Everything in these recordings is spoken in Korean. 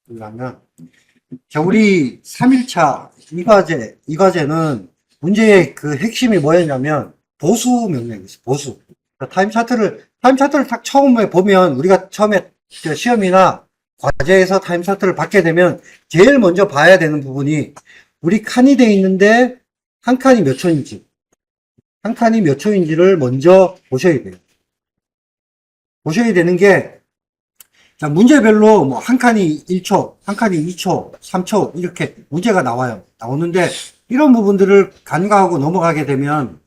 그러면 자, 우리 3일차 이 과제는 문제의 그 핵심이 뭐였냐면 보수 명령이었어요. 보수. 그러니까 타임 차트를 딱 처음에 보면 우리가 처음에 저 시험이나 과제에서 타임 차트를 받게 되면 제일 먼저 봐야 되는 부분이 우리 칸이 돼 있는데 한 칸이 몇 초인지, 한 칸이 몇 초인지를 먼저 보셔야 돼요. 보셔야 되는 게 자, 문제별로 뭐 한 칸이 1초, 한 칸이 2초, 3초 이렇게 문제가 나와요. 나오는데 이런 부분들을 간과하고 넘어가게 되면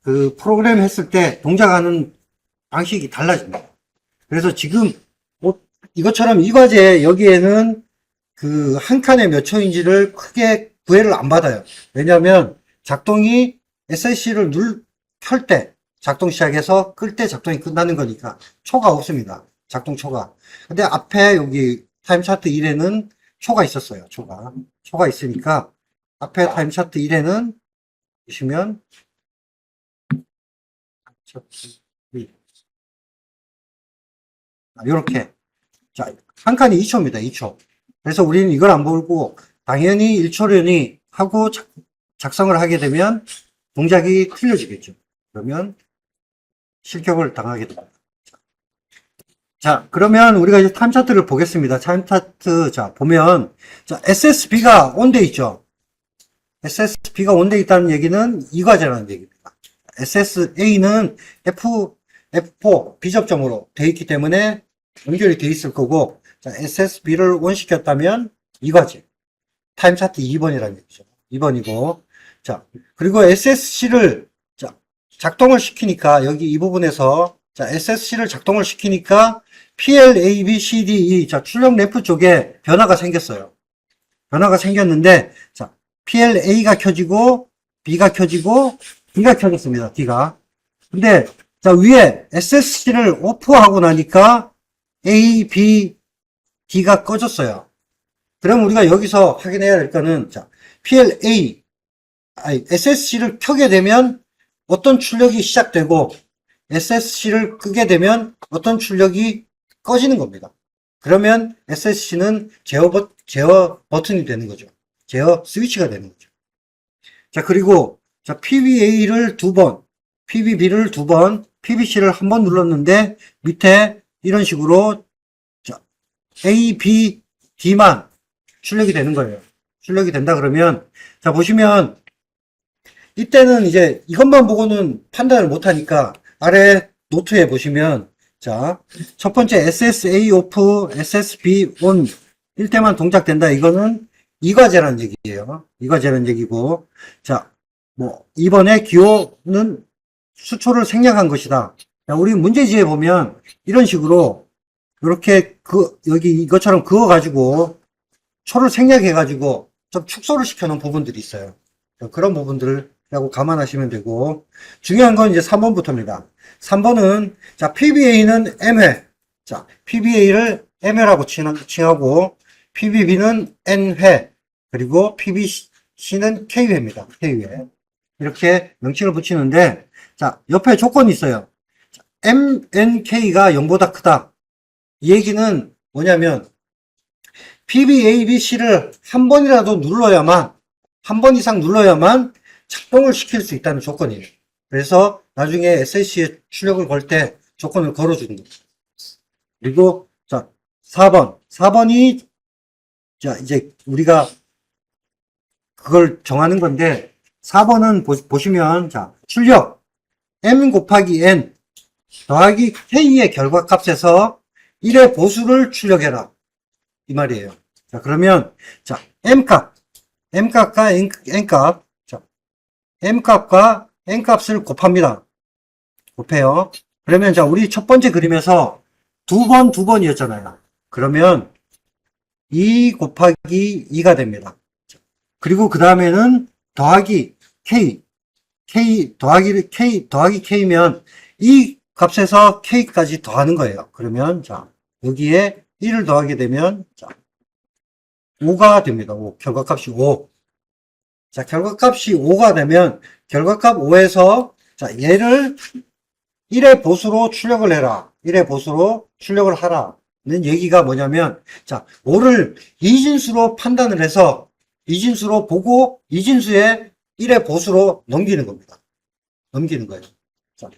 그 프로그램 했을 때 동작하는 방식이 달라집니다. 그래서 지금 뭐 이것처럼 이 과제 여기에는 그 한 칸에 몇 초인지를 크게 구애를 안 받아요. 왜냐하면 작동이 SSC를 켤 때 작동 시작해서 끌 때 작동이 끝나는 거니까 초가 없습니다. 작동 초가. 근데 앞에 여기 타임 차트 1에는 초가 있었어요. 초가 있으니까 앞에 타임 차트 1에는 보시면 이렇게 자, 한 칸이 2초입니다. 2초. 그래서 우리는 이걸 안 보고 당연히 1초련이 하고 작성을 하게 되면 동작이 틀려지겠죠. 그러면 실격을 당하게 됩니다. 자, 그러면 우리가 이제 타임 차트를 보겠습니다. 타임 차트, 자, 보면, 자, SSB가 온돼 있죠. SSB가 온돼 있다는 얘기는 이 과제라는 얘기입니다. SSA는 F4 비접점으로 돼 있기 때문에 연결이 돼 있을 거고, 자, SSB를 온시켰다면 이 과제. 타임 차트 2번이라는 얘기죠. 2번이고, 자, 그리고 SSC를, 자, 작동을 시키니까, 여기 이 부분에서, 자, SSC를 작동을 시키니까, PL, A, B, C, D, E, 자, 출력 램프 쪽에 변화가 생겼어요. 변화가 생겼는데, 자, PL, A가 켜지고, B가 켜지고, D가 켜졌습니다. D가. 근데, 자, 위에 SSC를 오프하고 나니까, A, B, D가 꺼졌어요. 그럼 우리가 여기서 확인해야 될 거는, 자, PLA, SSC를 켜게 되면 어떤 출력이 시작되고, SSC를 끄게 되면 어떤 출력이 꺼지는 겁니다. 그러면 SSC는 제어 버튼이 되는 거죠. 제어 스위치가 되는 거죠. 자, 그리고, 자, PBA를 두 번, PBB를 두 번, PBC를 한 번 눌렀는데, 밑에 이런 식으로, 자, A, B, D만 출력이 되는 거예요. 출력이 된다 그러면, 자, 보시면, 이때는 이제 이것만 보고는 판단을 못 하니까, 아래 노트에 보시면, 자, 첫 번째 SSA 오프, SSB 온, 일 때만 동작된다. 이거는 이과제라는 얘기예요. 이과제라는 얘기고, 자, 뭐, 이번에 기호는 수초를 생략한 것이다. 자, 우리 문제지에 보면, 이런 식으로, 이렇게 여기 이것처럼 그어가지고, 초를 생략해가지고, 좀 축소를 시켜놓은 부분들이 있어요. 그런 부분들이라고 감안하시면 되고, 중요한 건 이제 3번부터입니다. 3번은, 자, PBA는 M회. 자, PBA를 M회라고 칭하고, PBB는 N회. 그리고 PBC는 K회입니다. K회. 이렇게 명칭을 붙이는데, 자, 옆에 조건이 있어요. 자, MNK가 0보다 크다. 이 얘기는 뭐냐면, PBABC를 한 번이라도 눌러야만, 한 번 이상 눌러야만 작동을 시킬 수 있다는 조건이에요. 그래서 나중에 SSC에 출력을 걸 때 조건을 걸어주는 거죠. 그리고, 자, 4번. 4번이, 자, 이제 우리가 그걸 정하는 건데, 4번은 보시면, 자, 출력, M 곱하기 N 더하기 K의 결과값에서 1의 보수를 출력해라. 이 말이에요. 자, 그러면, 자, M값과 N값, 자, M값과 N값을 곱합니다. 곱해요. 그러면, 자, 우리 첫 번째 그림에서 두 번이었잖아요. 그러면, 2 곱하기 2가 됩니다. 그리고 그 다음에는 더하기 더하기 K면 이 값에서 K까지 더하는 거예요. 그러면, 자, 여기에 1을 더하게 되면, 자, 5가 됩니다. 5. 결과값이 5. 자, 결과값이 5가 되면, 결과값 5에서, 자, 얘를 1의 보수로 출력을 해라. 1의 보수로 출력을 하라. 얘기가 뭐냐면, 자, O를 이진수로 판단을 해서 이진수로 보고 이진수의 1의 보수로 넘기는 겁니다. 넘기는 거예요. 자,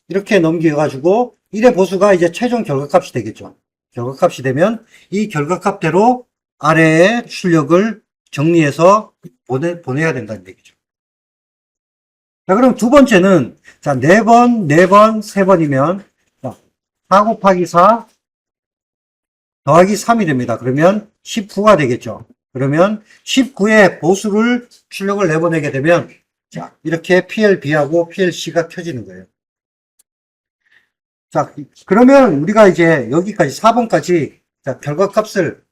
이렇게 넘겨가지고 1의 보수가 이제 최종 결과값이 되겠죠. 결과값이 되면 이 결과값대로 아래의 출력을 정리해서 보내야 된다는 얘기죠. 자, 그럼 두 번째는, 자, 4번, 4번, 3번이면, 4 곱하기 4 더하기 3이 됩니다. 그러면 19가 되겠죠. 그러면 19의 보수를 출력을 내보내게 되면, 자, 이렇게 PLB하고 PLC가 켜지는 거예요. 자, 그러면 우리가 이제 여기까지 4번까지, 자, 결과값을,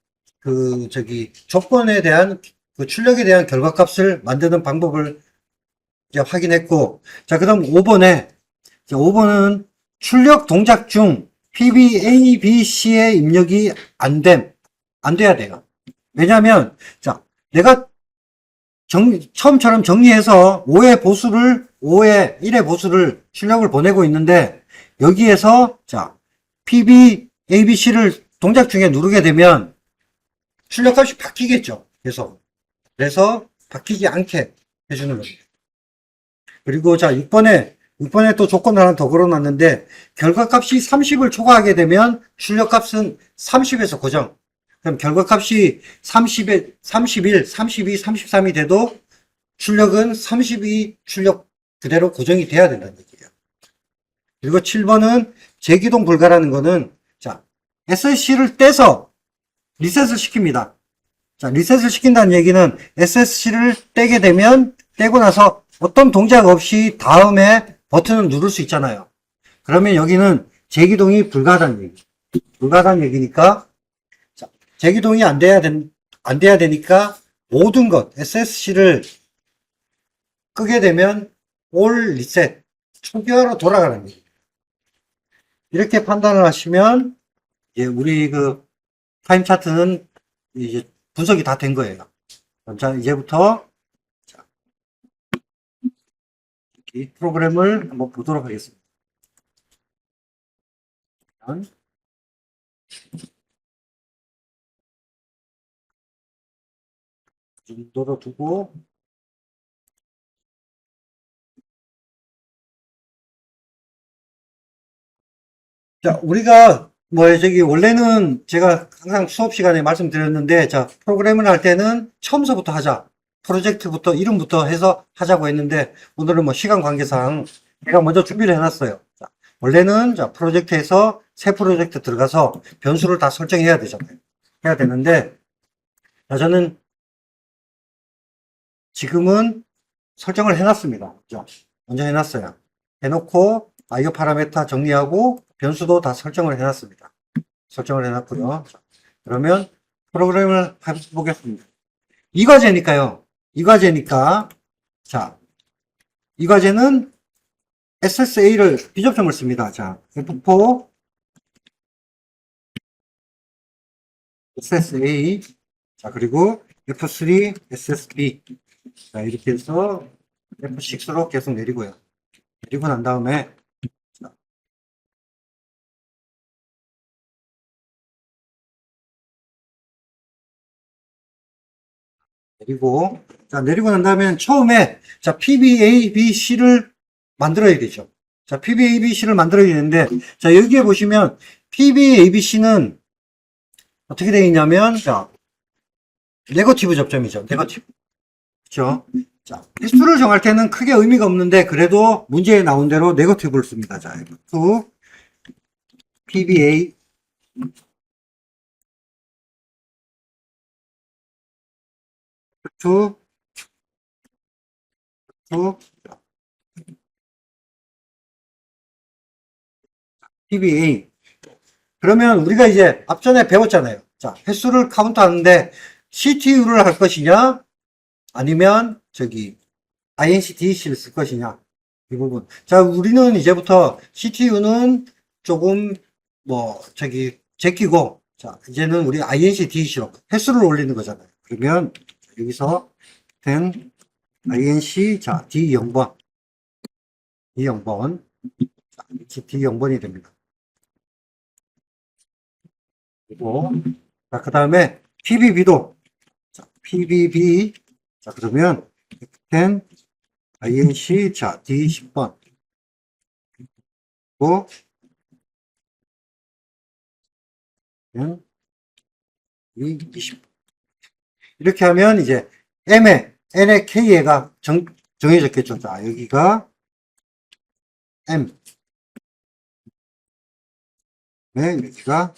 조건에 대한, 출력에 대한 결과값을 만드는 방법을 이제 확인했고, 자, 그다음 5번은 출력 동작 중 PB, A, B, C의 입력이 안 돼야 돼요. 왜냐하면, 자, 내가 처음처럼 정리해서 5의 1의 보수를 출력을 보내고 있는데, 여기에서, 자, PB, A, B, C를 동작 중에 누르게 되면 출력값이 바뀌겠죠. 그래서 바뀌지 않게 해주는 겁니다. 그리고 자, 6번에 또 조건 하나 더 걸어놨는데, 결과값이 30을 초과하게 되면 출력값은 30에서 고정. 그럼 결과값이 31, 32, 33이 돼도 출력은 32 출력 그대로 고정이 돼야 된다는 얘기예요. 그리고 7번은 재기동 불가라는 거는, 자, SSC를 떼서 리셋을 시킵니다. 자, 리셋을 시킨다는 얘기는 SSC를 떼고 나서 어떤 동작 없이 다음에 버튼을 누를 수 있잖아요. 그러면 여기는 재기동이 불가하다는 얘기니까, 자, 재기동이 안 돼야 되니까 모든 것, SSC를 끄게 되면 올 리셋, 초기화로 돌아가는 얘기예요. 이렇게 판단을 하시면, 이제 우리 타임 차트는 이제 분석이 다 된 거예요. 자, 이제부터 이 프로그램을 한번 보도록 하겠습니다. 좀 넣어두고, 자, 우리가 원래는 제가 항상 수업 시간에 말씀드렸는데, 자, 프로그램을 할 때는 처음서부터 하자. 프로젝트부터, 이름부터 해서 하자고 했는데, 오늘은 시간 관계상 제가 먼저 준비를 해놨어요. 자, 원래는, 자, 프로젝트에서 새 프로젝트 들어가서 변수를 다 설정해야 되잖아요. 해야 되는데, 자, 저는 지금은 설정을 해놨습니다. 그죠? 먼저 해놨어요. 해놓고, IO 파라메터 정리하고, 변수도 다 설정을 해놨습니다. 설정을 해놨고요. 자, 그러면 프로그램을 해보겠습니다. 이 과제니까요. 자, 이 과제는 SSA를 비접점을 씁니다. 자, F4 SSA, 자, 그리고 F3 SSB, 자, 이렇게 해서 F6로 계속 내리고요. 내리고 난 다음에, 자, 내리고 난 다음에 처음에, 자, PBABC를 만들어야 되죠. 자, PBABC를 만들어야 되는데, 자, 여기에 보시면, PBABC는 어떻게 되어 있냐면, 자, 네거티브 접점이죠. 네거티브. 그렇죠? 자, 횟수를 정할 때는 크게 의미가 없는데, 그래도 문제에 나온 대로 네거티브를 씁니다. 자, F2, PBA, F2, F2, PBA. 그러면 우리가 이제 앞전에 배웠잖아요. 자, 횟수를 카운트하는데 CTU를 할 것이냐, 아니면 INC-DEC를 쓸 것이냐, 이 부분. 자, 우리는 이제부터 CTU는 조금 제끼고, 자, 이제는 우리 INC-DEC로 횟수를 올리는 거잖아요. 그러면 여기서 된 INC, 자, D0번, D0번이 됩니다. 그리고, 자, 그 다음에 PBB도, 자, PBB, 자, 그러면, 10, INC, 자, D 10번, 그리고, E 20번. 이렇게 하면 이제 N의 K가 정해졌겠죠. 자, 여기가 M, 네, 여기가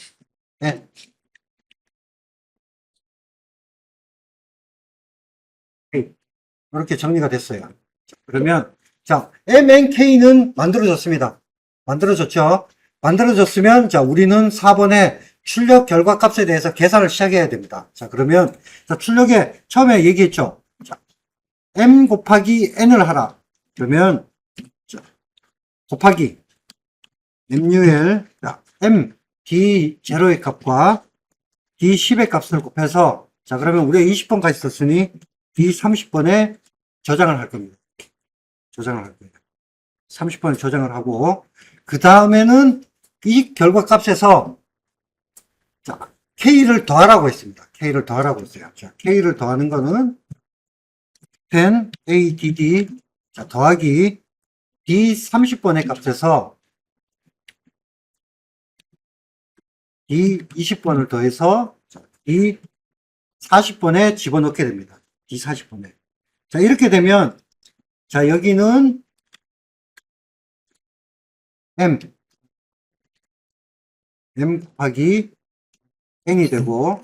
N. 이렇게 정리가 됐어요. 자, 그러면, 자, MNK는 만들어졌습니다. 만들어졌죠? 만들어졌으면, 자, 우리는 4번의 출력 결과값에 대해서 계산을 시작해야 됩니다. 자, 그러면, 자, 출력에 처음에 얘기했죠? 자, M 곱하기 N을 하라. 그러면, 자, 곱하기 MUL, 자, M, D0의 값과 D10의 값을 곱해서, 자, 그러면 우리가 20번까지 썼으니, D30번에 저장을 할 겁니다. 저장을 할 거예요. 30번에 저장을 하고, 그 다음에는 이 결과값에서, 자, K를 더하라고 했습니다. K를 더하라고 했어요. 자, K를 더하는 거는 10 ADD, 자, 더하기 D30번의 값에서 D20번을 더해서 D40번에 집어넣게 됩니다. D40번에. 자, 이렇게 되면, 자, 여기는 M 곱하기 N이 되고,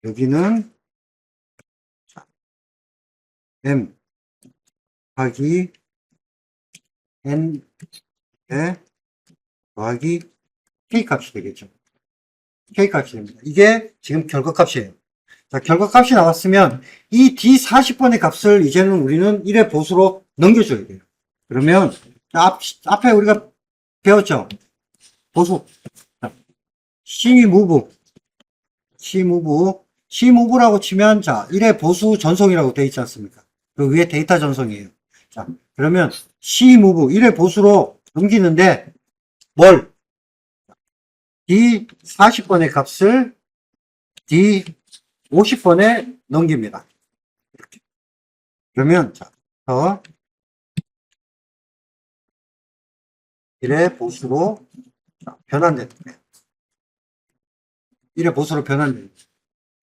여기는 M 곱하기 N에 더하기 K 값이 되겠죠. K 값이 됩니다. 이게 지금 결과값이에요. 자, 결과값이 나왔으면 이 D40번의 값을 이제는 우리는 1의 보수로 넘겨줘야 돼요. 그러면 앞에 우리가 배웠죠? 보수. C무브라고 치면, 자, 1의 보수 전송이라고 되어 있지 않습니까? 그 위에 데이터 전송이에요. 자, 그러면 C무브, 1의 보수로 넘기는데, 뭘? D40번의 값을 D50번에 넘깁니다. 이렇게. 그러면, 자, 1의 보수로 변환됩니다. 1의 보수로 변환됩니다.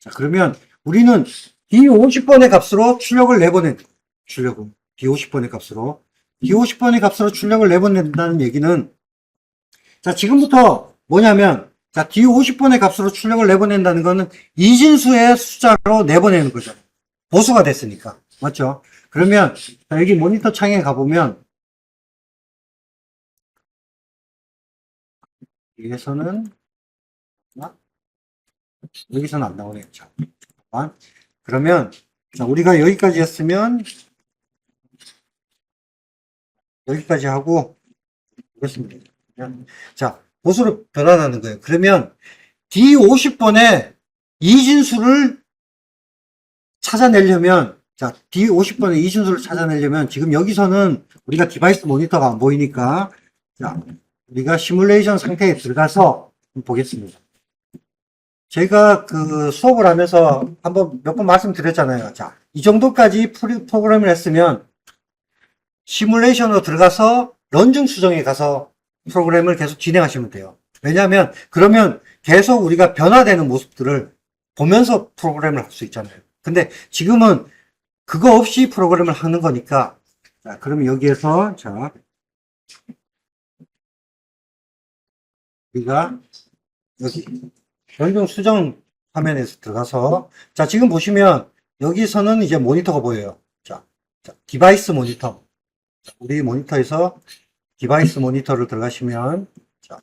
자, 그러면 우리는 D50번의 값으로 출력을 내보낸 거예요. 출력은. D50번의 값으로. D50번의 값으로 출력을 내보낸다는 얘기는, 자, 지금부터 뭐냐면, 자, D50번의 값으로 출력을 내보낸다는 거는 이진수의 숫자로 내보내는 거죠. 보수가 됐으니까. 맞죠? 그러면, 자, 여기 모니터 창에 가보면, 여기서는 안 나오네요. 자, 그러면, 자, 우리가 여기까지 했으면, 여기까지 하고, 보겠습니다. 자, 보수로 변환하는 거예요. 그러면, D50번의 이진수를 찾아내려면, 자, D50번의 이진수를 찾아내려면, 지금 여기서는 우리가 디바이스 모니터가 안 보이니까, 자, 우리가 시뮬레이션 상태에 들어가서 보겠습니다. 제가 그 수업을 하면서 몇 번 말씀드렸잖아요. 자, 이 정도까지 프로그램을 했으면 시뮬레이션으로 들어가서 런중 수정에 가서 프로그램을 계속 진행하시면 돼요. 왜냐하면 그러면 계속 우리가 변화되는 모습들을 보면서 프로그램을 할 수 있잖아요. 근데 지금은 그거 없이 프로그램을 하는 거니까, 자, 그러면 여기에서, 자, 우리가 여기 변경 수정 화면에서 들어가서, 자, 지금 보시면 여기서는 이제 모니터가 보여요. 자, 디바이스 모니터. 자, 우리 모니터에서 디바이스 모니터를 들어가시면, 자,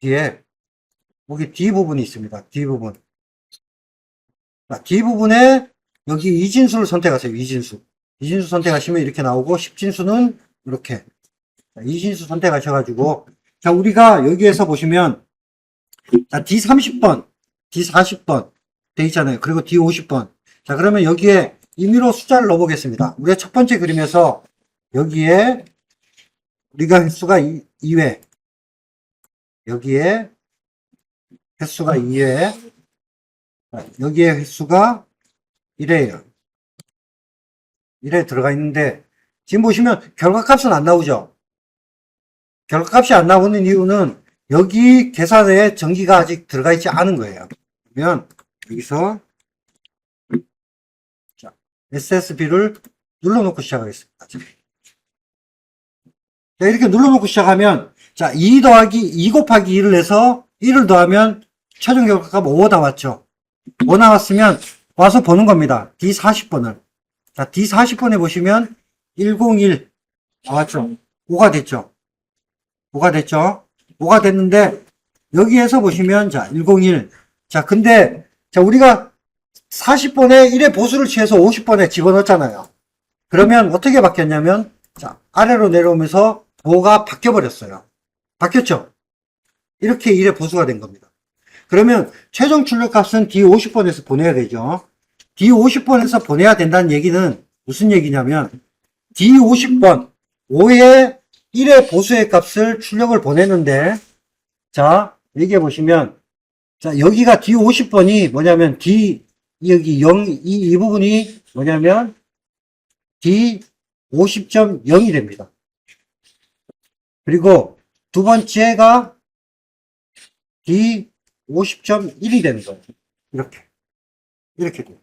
뒤에 여기 D 부분이 있습니다. D 부분. 자, D 부분에 여기 이진수를 선택하세요. 이진수. 이진수 선택하시면 이렇게 나오고, 10진수는 이렇게. 자, 이진수 선택하셔가지고, 자, 우리가 여기에서 보시면, 자, D30번, D40번 돼 있잖아요. 그리고 D50번. 자, 그러면 여기에 임의로 숫자를 넣어보겠습니다. 우리가 첫 번째 그림에서 여기에 우리가 횟수가 2회, 여기에 횟수가 2회, 여기에 횟수가 1회예요. 1회 들어가 있는데, 지금 보시면 결과값은 안 나오죠? 결과값이 안 나오는 이유는 여기 계산에 전기가 아직 들어가 있지 않은 거예요. 그러면 여기서 자, SSB를 눌러놓고 시작하겠습니다. 자, 이렇게 눌러놓고 시작하면 자, 2 더하기 2 곱하기 2를 해서 1을 더하면 최종 결과값 5 나왔죠. 5 나왔으면 와서 보는 겁니다. D40번을. 자, D40번에 보시면 101 나왔죠. 5가 됐죠. 5가 됐죠. 5가 됐는데 여기에서 보시면 자, 101. 자, 근데 자, 우리가 40번에 1의 보수를 취해서 50번에 집어넣었잖아요. 그러면 어떻게 바뀌었냐면 자, 아래로 내려오면서 5가 바뀌어 버렸어요. 바뀌었죠. 이렇게 1의 보수가 된 겁니다. 그러면 최종 출력값은 D50번에서 보내야 되죠. D50번에서 보내야 된다는 얘기는 무슨 얘기냐면 D50번 5의 1의 보수의 값을 출력을 보내는데 자 여기에 보시면 자 여기가 D50번이 뭐냐면 D 여기 0 이 부분이 뭐냐면 D50.0이 됩니다. 그리고 두 번째가 D50.1이 되는 거예요. 이렇게 돼요.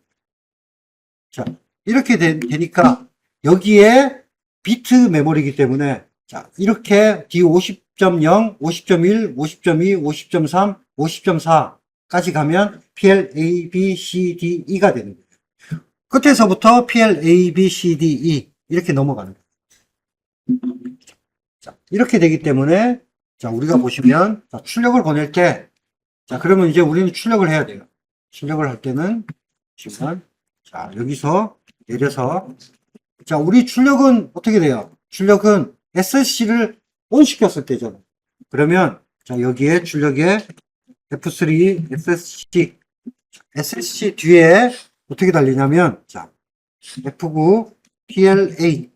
자, 이렇게 되니까 여기에 비트 메모리이기 때문에 자, 이렇게 D50.0, 50.1, 50.2, 50.3, 50.4까지 가면 PL, A, B, C, D, E가 되는 거예요. 끝에서부터 PL, A, B, C, D, E 이렇게 넘어가는 거예요. 자, 이렇게 되기 때문에 자, 우리가 보시면 자, 출력을 보낼 때 자, 그러면 이제 우리는 출력을 해야 돼요. 출력을 할 때는 지금 자, 여기서 내려서 자, 우리 출력은 어떻게 돼요? 출력은 SSC를 온 시켰을 때죠. 그러면 자, 여기에 출력에 F3 SSC 뒤에 어떻게 달리냐면 자, F9 PLA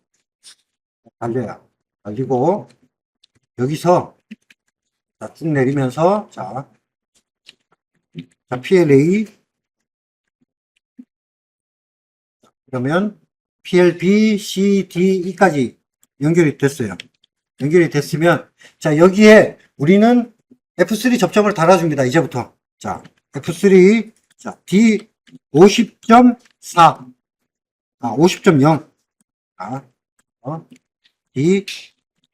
달려요. 달리고 여기서 자, 쭉 내리면서 자, PLA 그러면 PLB, C, D, E까지 연결이 됐어요. 연결이 됐으면 자 여기에 우리는 F3 접점을 달아줍니다. 이제부터 자 F3 자 D 50.4 50.0 D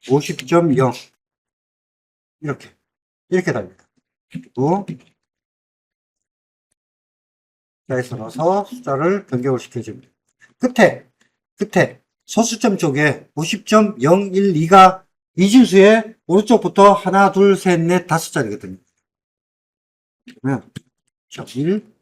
50.0 이렇게 답니다. 그리고 자에서 넣어서 숫자를 변경을 시켜줍니다. 끝에 소수점 쪽에 50.012가 이진수의 오른쪽부터 하나, 둘, 셋, 넷, 다섯 자리거든요. 그러면 1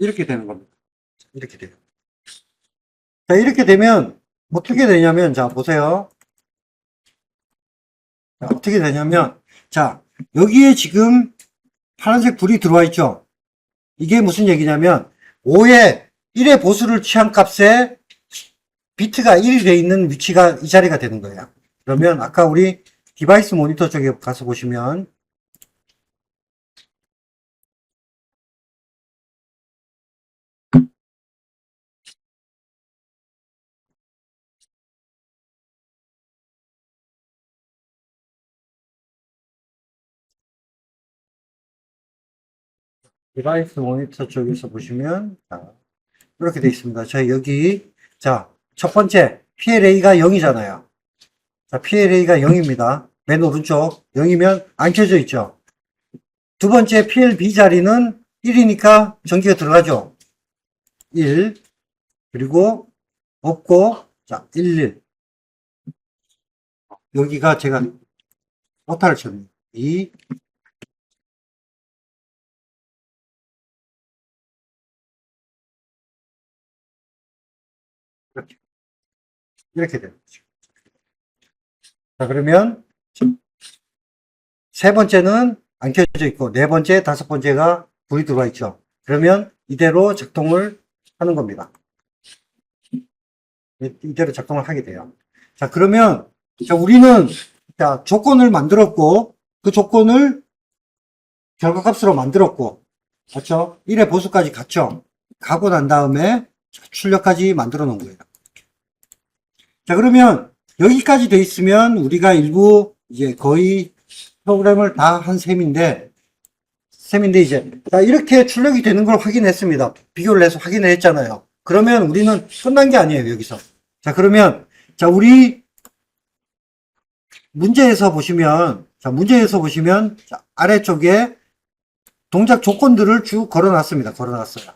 이렇게 되는 겁니다. 이렇게 돼요. 자, 이렇게 되면 어떻게 되냐면 자, 보세요. 자, 어떻게 되냐면 자, 여기에 지금 파란색 불이 들어와 있죠. 이게 무슨 얘기냐면 5에 1의 보수를 취한 값에 비트가 1이 되어 있는 위치가 이 자리가 되는 거예요. 그러면 아까 우리 디바이스 모니터 쪽에 가서 보시면 디바이스 모니터 쪽에서 보시면 자, 이렇게 되어 있습니다. 자, 여기 자, 첫 번째 PLA가 0이잖아요. 자, PLA가 0입니다. 맨 오른쪽 0이면 안 켜져 있죠. 두 번째 PLB 자리는 1이니까 전기가 들어가죠. 1 그리고 없고 자 11 여기가 제가 오타를 쳤네요. 2 이렇게. 이렇게 되는 거죠. 자, 그러면 세 번째는 안 켜져 있고, 네 번째, 다섯 번째가 불이 들어와 있죠. 그러면 이대로 작동을 하는 겁니다. 이대로 작동을 하게 돼요. 자, 그러면, 자, 우리는, 자, 조건을 만들었고, 그 조건을 결과값으로 만들었고, 맞죠? 1의 보수까지 갔죠? 가고 난 다음에 출력까지 만들어 놓은 거예요. 자, 그러면 여기까지 돼 있으면 우리가 일부 이제 거의 프로그램을 다 한 셈인데 이제, 자, 이렇게 출력이 되는 걸 확인했습니다. 비교를 해서 확인을 했잖아요. 그러면 우리는 끝난 게 아니에요, 여기서. 자, 그러면, 자, 우리 문제에서 보시면, 자, 아래쪽에 동작 조건들을 쭉 걸어놨습니다. 걸어놨어요.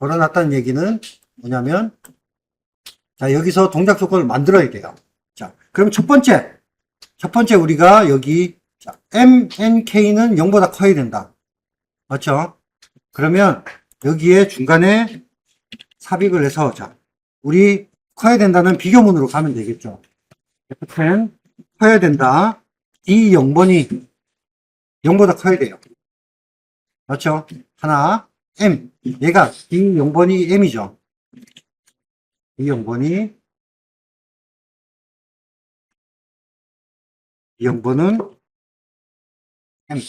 걸어놨다는 얘기는 뭐냐면, 자, 여기서 동작 조건을 만들어야 돼요. 자, 그럼 첫 번째 우리가 여기, 자, MNK는 0보다 커야 된다. 맞죠? 그러면 여기에 중간에 삽입을 해서, 자, 우리 커야 된다는 비교문으로 가면 되겠죠. F10 커야 된다. D 0번이 0보다 커야 돼요. 맞죠? 하나, M. 얘가 D 0번이 M이죠. D 0번은 M.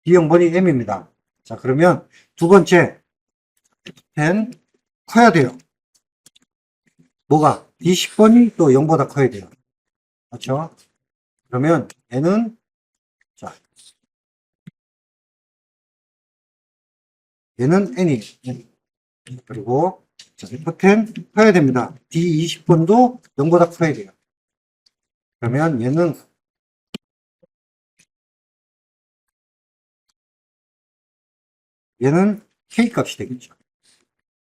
D 0번이 M입니다. 자, 그러면 두 번째, 10 커야 돼요. 뭐가? D 10번이 또 0보다 커야 돼요. 맞죠? 그러면 얘는, 자, 얘는 N이. 그리고, 자, F10 커야 됩니다. D 20번도 0보다 커야 돼요. 그러면 얘는 K 값이 되겠죠.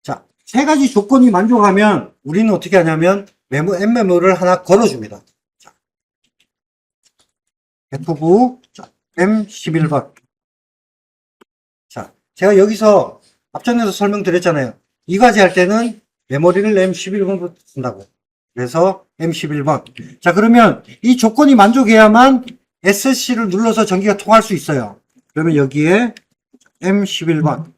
자, 세 가지 조건이 만족하면 우리는 어떻게 하냐면 M 메모를 하나 걸어줍니다. 자, F9, 자, M11번. 자, 제가 여기서 앞전에서 설명드렸잖아요. 이 과제 할 때는 메모리를 M11번부터 쓴다고. 그래서 M11번. 자, 그러면 이 조건이 만족해야만 SC를 눌러서 전기가 통할 수 있어요. 그러면 여기에 M11번.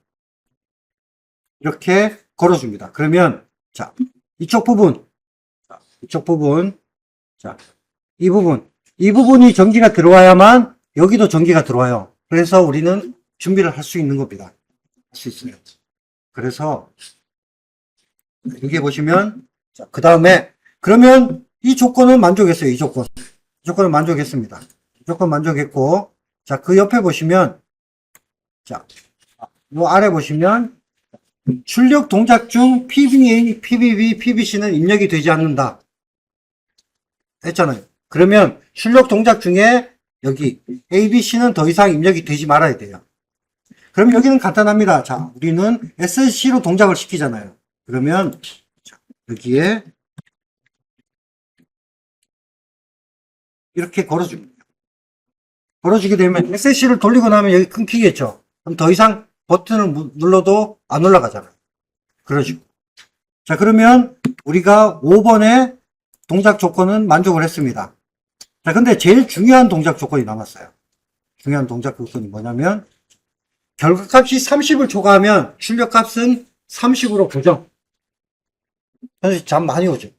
이렇게 걸어줍니다. 그러면, 자, 이쪽 부분, 자, 이 부분이 전기가 들어와야만 여기도 전기가 들어와요. 그래서 우리는 준비를 할 수 있는 겁니다. 할 수 있어요. 그래서, 여기 보시면, 자, 그 다음에, 그러면 이 조건은 만족했어요. 이 조건은 만족했습니다. 이 조건 만족했고, 자, 그 옆에 보시면, 자, 요 아래 보시면, 출력 동작 중 PBA, PBB, PBC는 입력이 되지 않는다. 했잖아요. 그러면 출력 동작 중에 여기 ABC는 더 이상 입력이 되지 말아야 돼요. 그럼 여기는 간단합니다. 자, 우리는 SC로 동작을 시키잖아요. 그러면 여기에 이렇게 걸어줍니다. 걸어주게 되면 SC를 돌리고 나면 여기 끊기겠죠. 그럼 더 이상 버튼을 눌러도 안 올라가잖아요. 그러죠. 자, 그러면 우리가 5번의 동작 조건은 만족을 했습니다. 자, 근데 제일 중요한 동작 조건이 남았어요. 중요한 동작 조건이 뭐냐면, 결과값이 30을 초과하면 출력값은 30으로 고정. 사실 잠 많이 오죠.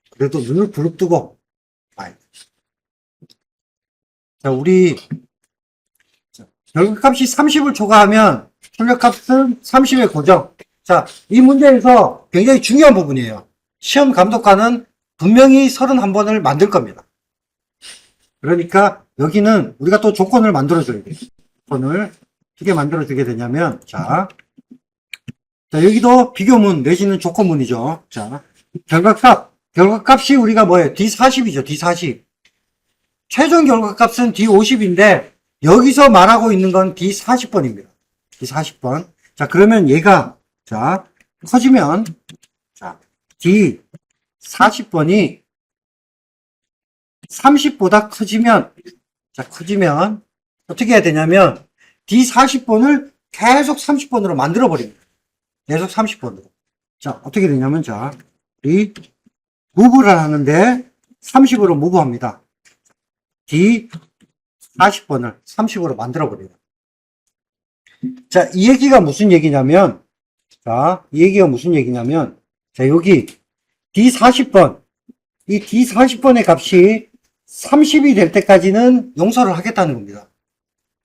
그래도 눈을 부릅뜨고, 자, 우리, 결과값이 30을 초과하면 출력값은 30의 고정. 자, 이 문제에서 굉장히 중요한 부분이에요. 시험 감독관은 분명히 31번을 만들 겁니다. 그러니까 여기는 우리가 또 조건을 만들어줘야 돼요. 조건을 어떻게 만들어주게 되냐면, 자, 여기도 비교문 내지는 조건문이죠. 자, 결과값이 우리가 뭐예요? D40이죠. D40. 최종 결과값은 D50인데, 여기서 말하고 있는 건 D40번입니다. D40번. 자, 그러면 얘가, 자, 커지면, 자, D40번이 30보다 커지면, 자, 커지면, 어떻게 해야 되냐면, D40번을 계속 30번으로 만들어버립니다. 계속 30번으로. 자, 어떻게 되냐면, 자, 이 무브를 하는데 30으로 무브합니다. D 40번을 30으로 만들어버려요. 자, 이 얘기가 무슨 얘기냐면, 자, 이 얘기가 무슨 얘기냐면, 자, 여기 D 40번, 이 D 40번의 값이 30이 될 때까지는 용서를 하겠다는 겁니다.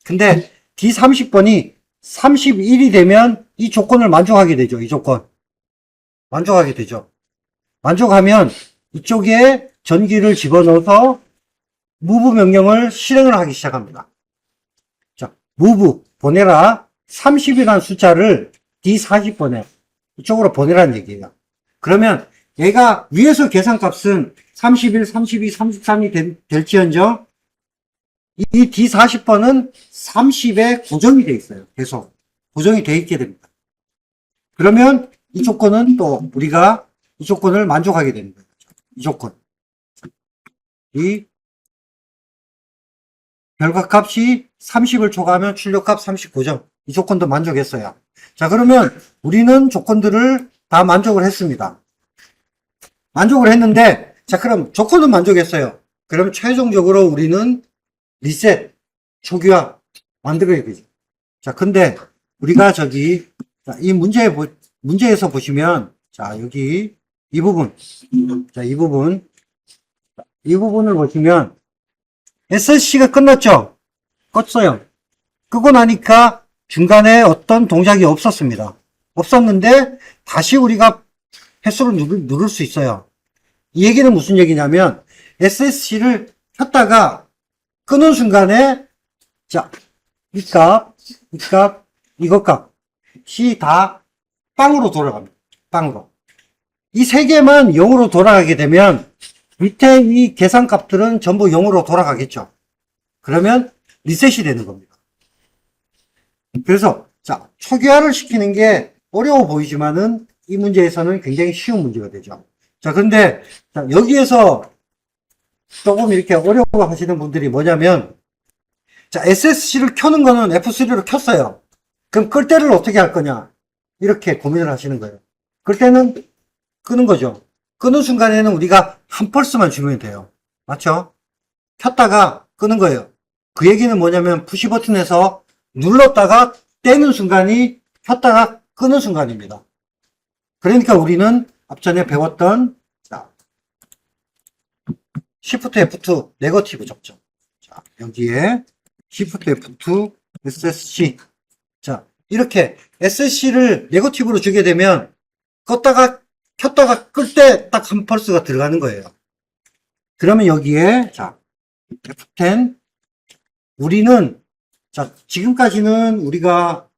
근데 D 30번이 31이 되면 이 조건을 만족하게 되죠. 이 조건. 만족하게 되죠. 만족하면 이쪽에 전기를 집어넣어서 move 명령을 실행을 하기 시작합니다. 자, move, 보내라. 30이라는 숫자를 D40번에 이쪽으로 보내라는 얘기예요. 그러면 얘가 위에서 계산값은 31, 32, 33이 될지언정 이 D40번은 30에 고정이 돼 있어요. 계속 고정이 돼 있게 됩니다. 그러면 이 조건은 또 우리가 이 조건을 만족하게 되는 거예요. 이 조건. 이 결과값이 30을 초과하면 출력값 39점. 이 조건도 만족했어요. 자, 그러면 우리는 조건들을 다 만족을 했습니다. 만족을 했는데, 자, 그럼 조건은 만족했어요. 그럼 최종적으로 우리는 리셋, 초기화 만들어야 되죠. 자, 근데 우리가 저기, 자, 이 문제에서 보시면, 자, 여기 이 부분, 자, 이 부분을 보시면, SSC가 끝났죠? 껐어요. 끄고 나니까 중간에 어떤 동작이 없었습니다. 없었는데 다시 우리가 횟수를 누를 수 있어요. 이 얘기는 무슨 얘기냐면 SSC를 켰다가 끄는 순간에 자, 이 값, 이것 값이 다 빵으로 돌아갑니다. 빵으로. 이 세 개만 0으로 돌아가게 되면 밑에 이 계산값들은 전부 0으로 돌아가겠죠. 그러면 리셋이 되는 겁니다. 그래서 자, 초기화를 시키는 게 어려워 보이지만은 이 문제에서는 굉장히 쉬운 문제가 되죠. 자, 근데 자, 여기에서 조금 이렇게 어려워 하시는 분들이 뭐냐면 자, SSC를 켜는 거는 F3로 켰어요. 그럼 끌 때를 어떻게 할 거냐? 이렇게 고민을 하시는 거예요. 끌 때는 끄는 거죠. 끄는 순간에는 우리가 한 펄스만 주면 돼요. 맞죠? 켰다가 끄는 거예요. 그 얘기는 뭐냐면 푸시 버튼에서 눌렀다가 떼는 순간이 켰다가 끄는 순간입니다. 그러니까 우리는 앞전에 배웠던 자, Shift F2 네거티브 접점. 자, 여기에 Shift F2 SSC. 자, 이렇게 SSC를 네거티브로 주게 되면 켰다가 끌 때 딱 한 펄스가 들어가는 거예요. 그러면 여기에 자, F10 우리는 자, 지금까지는 우리가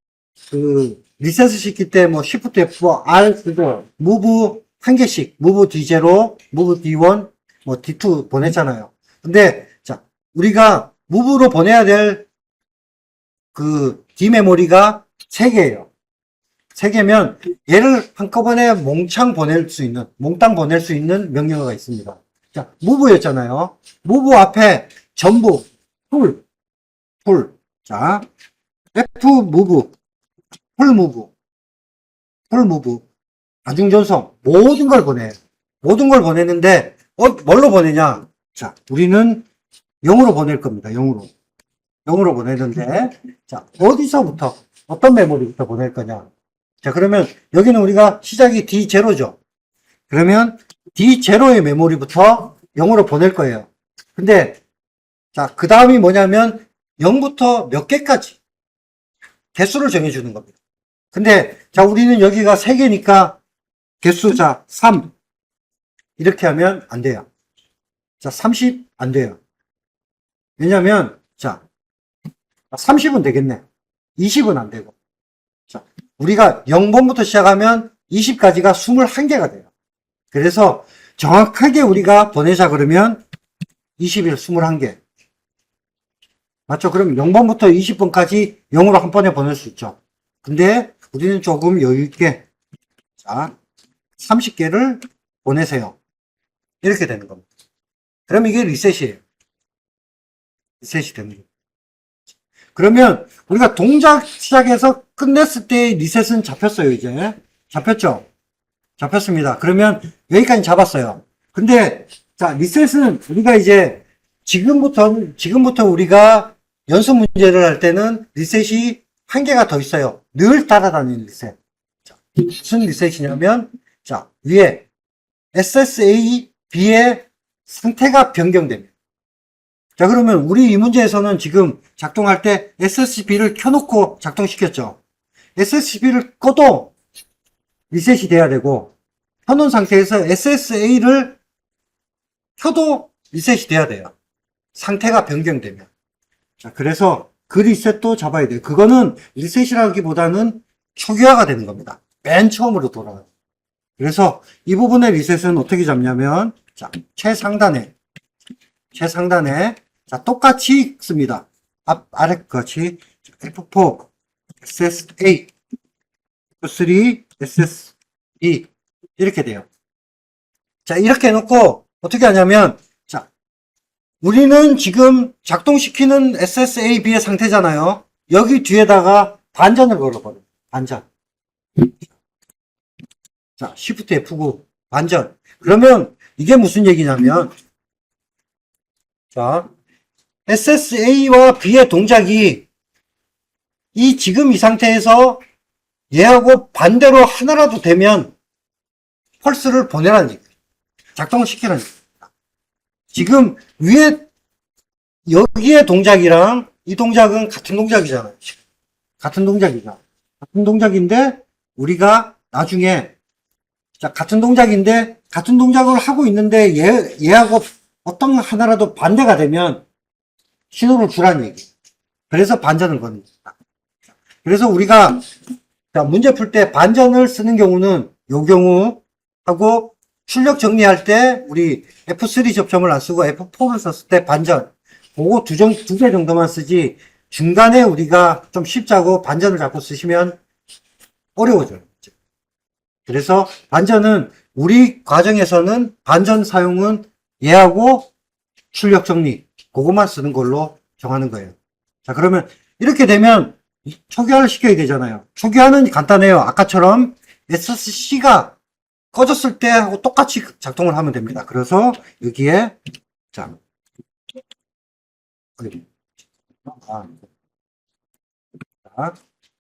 그 리셋을 시킬 때 뭐 Shift F4, R 쓰고 Move 한 개씩 Move D0, Move D1, 뭐 D2 보냈잖아요. 근데 자, 우리가 Move로 보내야 될 그 D 메모리가 3개예요. 3개면 얘를 한꺼번에 몽땅 보낼 수 있는 명령어가 있습니다. 자, Move였잖아요. Move 앞에 전부 풀. 자, F move, 풀 move, 나중 전송, 모든 걸 보내요. 모든 걸 보내는데, 뭘로 보내냐? 자, 우리는 0으로 보낼 겁니다. 0으로 보내는데, 자, 어디서부터, 어떤 메모리부터 보낼 거냐? 자, 그러면 여기는 우리가 시작이 D0죠. 그러면 D0의 메모리부터 0으로 보낼 거예요. 근데, 자, 그 다음이 뭐냐면, 0부터 몇 개까지 개수를 정해주는 겁니다. 근데 자, 우리는 여기가 3개니까 개수 자 3 이렇게 하면 안 돼요. 자, 30 안 돼요. 왜냐면 자 30은 되겠네. 20은 안 되고. 자, 우리가 0번부터 시작하면 20까지가 21개가 돼요. 그래서 정확하게 우리가 보내자 그러면 20일 21개. 맞죠? 그럼 0번부터 20번까지 0으로 한 번에 보낼 수 있죠. 근데 우리는 조금 여유있게 자 30개를 보내세요. 이렇게 되는 겁니다. 그럼 이게 리셋이에요. 리셋이 되는 거예요. 그러면 우리가 동작 시작해서 끝냈을 때의 리셋은 잡혔어요. 이제 잡혔죠? 잡혔습니다. 그러면 여기까지 잡았어요. 근데 자, 리셋은 우리가 이제 지금부터 우리가 연습 문제를 할 때는 리셋이 한 개가 더 있어요. 늘 따라다니는 리셋. 자, 무슨 리셋이냐면, 자, 위에 SSA, B의 상태가 변경됩니다. 자, 그러면 우리 이 문제에서는 지금 작동할 때 SSB를 켜놓고 작동시켰죠. SSB를 꺼도 리셋이 돼야 되고, 켜놓은 상태에서 SSA를 켜도 리셋이 돼야 돼요. 상태가 변경되면. 자, 그래서 그 리셋도 잡아야 돼요. 그거는 리셋이라기보다는 초기화가 되는 겁니다. 맨 처음으로 돌아가요. 그래서 이 부분의 리셋은 어떻게 잡냐면, 자, 최상단에, 자, 똑같이 씁니다. 아래 같이 F4, SSA, F3, SSB, 이렇게 돼요. 자, 이렇게 해놓고, 어떻게 하냐면, 자, 우리는 지금 작동시키는 SSAB의 상태잖아요. 여기 뒤에다가 반전을 걸어버려요. 반전. 자, Shift F9, 반전. 그러면 이게 무슨 얘기냐면, 자, SSA와 B의 동작이 지금 이 상태에서 얘하고 반대로 하나라도 되면 펄스를 보내라는 얘기예요. 작동을 시키라는 얘기입니다. 지금 위에 여기의 동작이랑 이 동작은 같은 동작이잖아요. 같은 동작이죠. 같은 동작인데 우리가 나중에 자, 같은 동작인데 같은 동작을 하고 있는데 얘하고 어떤 하나라도 반대가 되면 신호를 주라는 얘기. 그래서 반전을 거는 겁니다. 그래서 우리가 자, 문제 풀 때 반전을 쓰는 경우는 요 경우 하고 출력 정리할 때 우리 F3 접점을 안 쓰고 F4를 썼을 때 반전. 그거 두 개 정도만 쓰지 중간에 우리가 좀 쉽자고 반전을 자꾸 쓰시면 어려워져요. 그래서 반전은 우리 과정에서는 반전 사용은 얘하고 출력 정리 그것만 쓰는 걸로 정하는 거예요. 자, 그러면 이렇게 되면 초기화를 시켜야 되잖아요. 초기화는 간단해요. 아까처럼 SC가 꺼졌을 때 하고 똑같이 작동을 하면 됩니다. 그래서 여기에 자,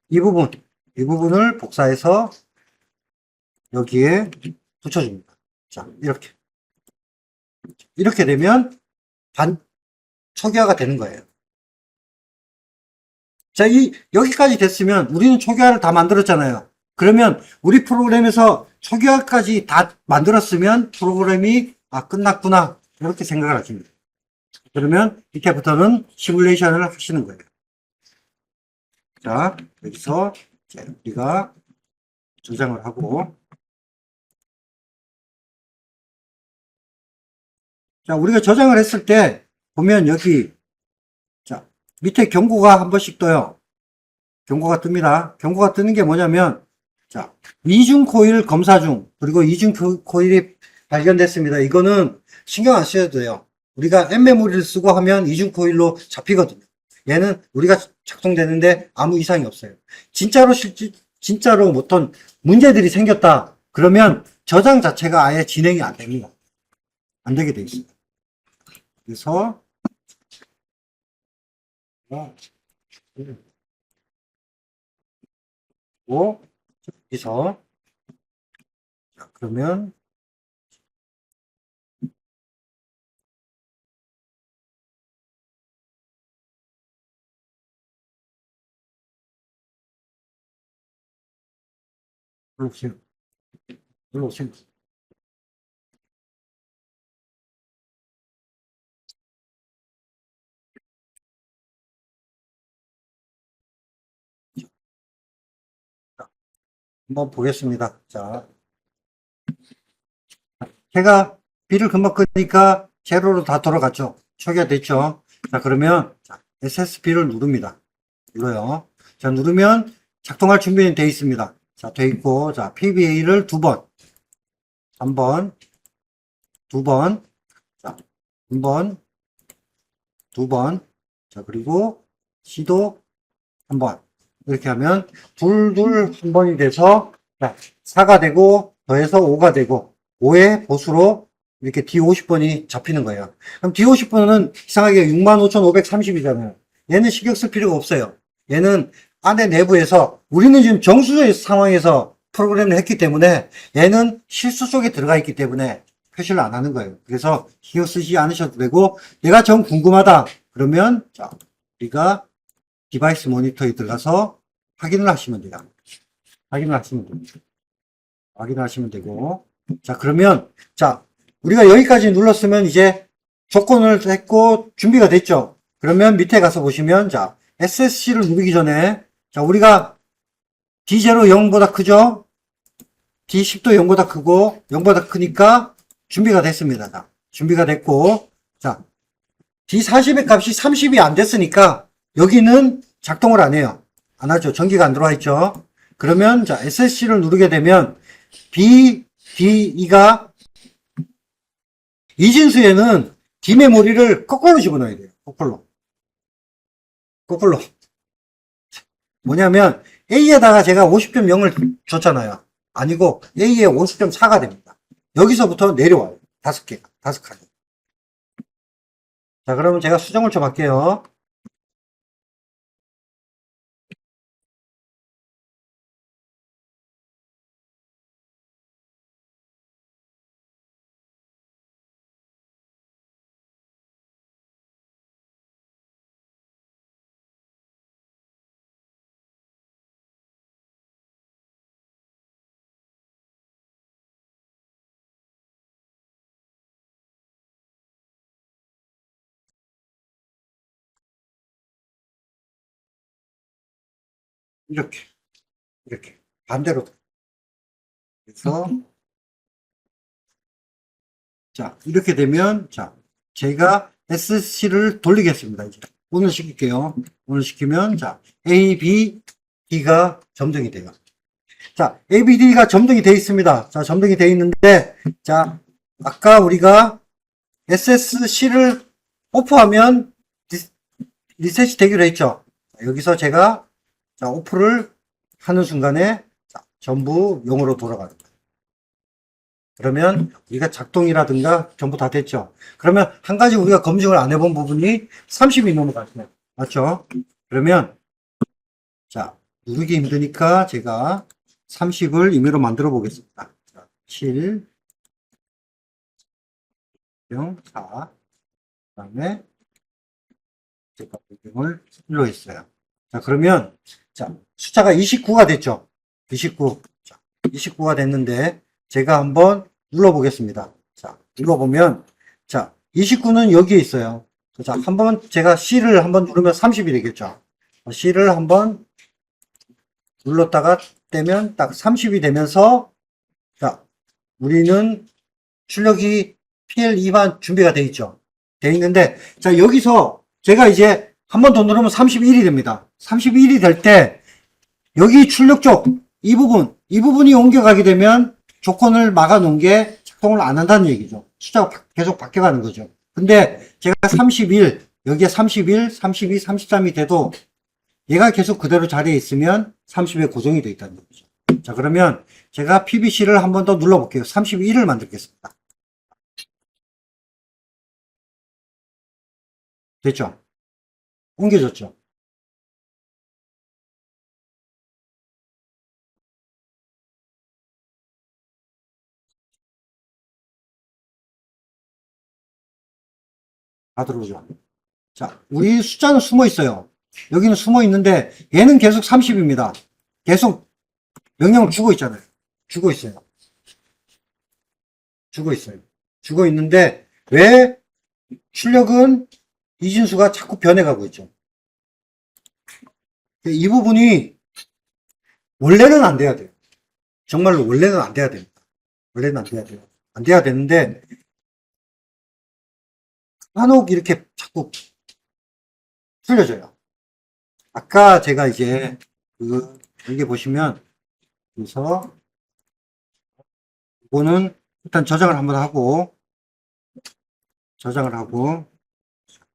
이 부분을 복사해서 여기에 붙여줍니다. 자, 이렇게 되면 초기화가 되는 거예요. 자, 여기까지 됐으면 우리는 초기화를 다 만들었잖아요. 그러면 우리 프로그램에서 초기화까지 다 만들었으면 프로그램이 끝났구나 이렇게 생각을 하십니다. 그러면 이때부터는 시뮬레이션을 하시는 거예요. 자, 여기서 우리가 저장을 하고 자, 우리가 저장을 했을 때 보면 여기 자, 밑에 경고가 한 번씩 떠요. 경고가 뜹니다. 경고가 뜨는 게 뭐냐면 자, 이중 코일 검사 중 그리고 이중 코일이 발견됐습니다. 이거는 신경 안 써도 돼요. 우리가 N메모리를 쓰고 하면 이중 코일로 잡히거든요. 얘는 우리가 작동되는데 아무 이상이 없어요. 진짜로 어떤 문제들이 생겼다. 그러면 저장 자체가 아예 진행이 안 됩니다. 안 되게 돼 있습니다. 그래서 여기서 자, 그러면 눌러오세요. 한번 보겠습니다. 자, 제가 B를 금방 끄니까 제로로 다 돌아갔죠. 초기화 됐죠. 자, 그러면 SSB를 누릅니다. 눌러요. 자, 누르면 작동할 준비는 되어 있습니다. 자, 되어 있고, 자, PBA를 2번, 3번, 2번, 자, 1번, 2번, 자, 그리고 C도 1번. 이렇게 하면 둘, 한 번이 돼서 4가 되고 더해서 5가 되고 5의 보수로 이렇게 D50번이 잡히는 거예요. 그럼 D50번은 이상하게 65,530이잖아요. 얘는 신경 쓸 필요가 없어요. 얘는 안에 내부에서 우리는 지금 정수의 상황에서 프로그램을 했기 때문에 얘는 실수 속에 들어가 있기 때문에 표시를 안 하는 거예요. 그래서 신경 쓰지 않으셔도 되고 내가 정 궁금하다 그러면 자 우리가 디바이스 모니터에 들어가서 확인을 하시면 돼요. 확인을 하시면 됩니다. 확인을 하시면 되고 자 그러면 자 우리가 여기까지 눌렀으면 이제 조건을 했고 준비가 됐죠. 그러면 밑에 가서 보시면 자 SSC를 누르기 전에 자 우리가 D0 0보다 크죠? D10도 0보다 크고 0보다 크니까 준비가 됐습니다. 자, 준비가 됐고 자 D40의 값이 30이 안 됐으니까 여기는 작동을 안 해요. 안 하죠. 전기가 안 들어와 있죠. 그러면 자 SSC를 누르게 되면 BDE가 이진수에는 D메모리를 거꾸로 집어넣어야 돼요. 거꾸로. 뭐냐면 A에다가 제가 50.0을 줬잖아요. 아니고 A에 50.4가 됩니다. 여기서부터 내려와요. 5개, 5칸. 자, 그러면 제가 수정을 좀 할게요. 이렇게. 반대로. 그래서, 자, 이렇게 되면, 자, 제가 SC를 돌리겠습니다. 이제. 오늘 시킬게요. 오늘 시키면, 자, A, B, D가 점등이 돼요. 자, A, B, D가 점등이 되어 있습니다. 자, 점등이 되어 있는데, 자, 아까 우리가 SSC를 오프하면 리셋이 되기로 했죠. 여기서 제가 자, 오프를 하는 순간에 자, 전부 0으로 돌아가는 거예요. 그러면 우리가 작동이라든가 전부 다 됐죠. 그러면 한 가지 우리가 검증을 안 해본 부분이 30이 넘어갔어요. 맞죠? 그러면 자, 누르기 힘드니까 제가 30을 임의로 만들어 보겠습니다. 자, 7 0 4 그 다음에 제가 배경을 일로 했어요. 자, 그러면, 자, 숫자가 29가 됐죠? 29. 자, 29가 됐는데, 제가 한번 눌러보겠습니다. 자, 눌러보면, 자, 29는 여기에 있어요. 자, 한번 제가 C를 한번 누르면 30이 되겠죠? C를 한번 눌렀다가 떼면 딱 30이 되면서, 자, 우리는 출력이 PL2반 준비가 돼 있죠? 돼 있는데, 자, 여기서 제가 이제 한 번 더 누르면 31이 됩니다. 31이 될 때, 여기 출력 쪽, 이 부분이 옮겨가게 되면 조건을 막아 놓은 게 작동을 안 한다는 얘기죠. 숫자가 계속 바뀌어가는 거죠. 근데 제가 31, 여기에 31, 32, 33이 돼도 얘가 계속 그대로 자리에 있으면 30에 고정이 되어 있다는 거죠. 자, 그러면 제가 PBC를 한 번 더 눌러볼게요. 31을 만들겠습니다. 됐죠? 옮겨졌죠? 다 들어오죠? 자, 우리 숫자는 숨어 있어요. 여기는 숨어 있는데 얘는 계속 30입니다. 계속 명령을 주고 있잖아요. 주고 있어요. 주고 있어요. 주고 있는데 왜 출력은 이진수가 자꾸 변해가고 있죠. 이 부분이 원래는 안 돼야 돼요. 정말로 원래는 안 돼야 됩니다. 원래는 안 돼야 돼요. 안 돼야 되는데 간혹 이렇게 자꾸 틀려져요. 아까 제가 이제 여기 보시면 그래서 이거는 일단 저장을 한번 하고